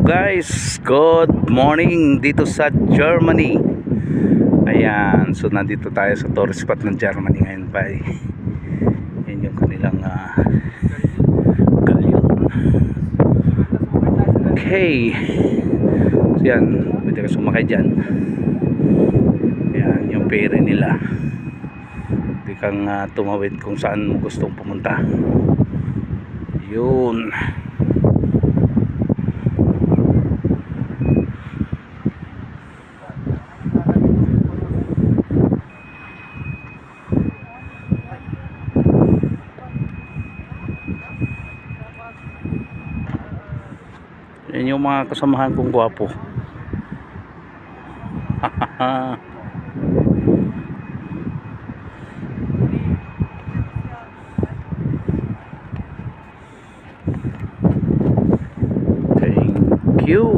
guys, good morning dito sa Germany. Ayan, so nandito tayo sa tourist spot ng Germany ngayon pa. Yan yung kanilang galyon. Okay, so yan, pwede ka sumakay dyan. Yan yung ferry nila. Pwede kang tumawid kung saan mo gustong pumunta. Yun. Yan yung mga kasamahan kong gwapo. Thank you.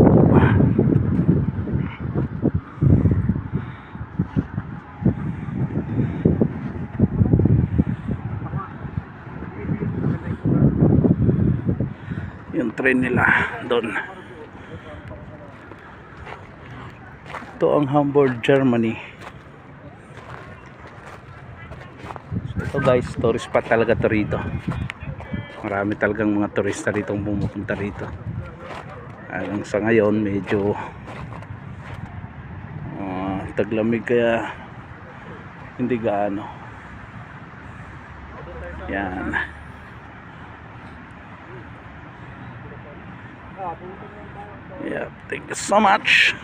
Yung train nila doon. Ito ang Hamburg, Germany. So ito guys, tourist spot talaga to rito. Marami talagang mga turista rito ang pumupunta rito. Hanggang sa ngayon medyo taglamig kaya hindi gaano. Yan. Yeah, thank you so much.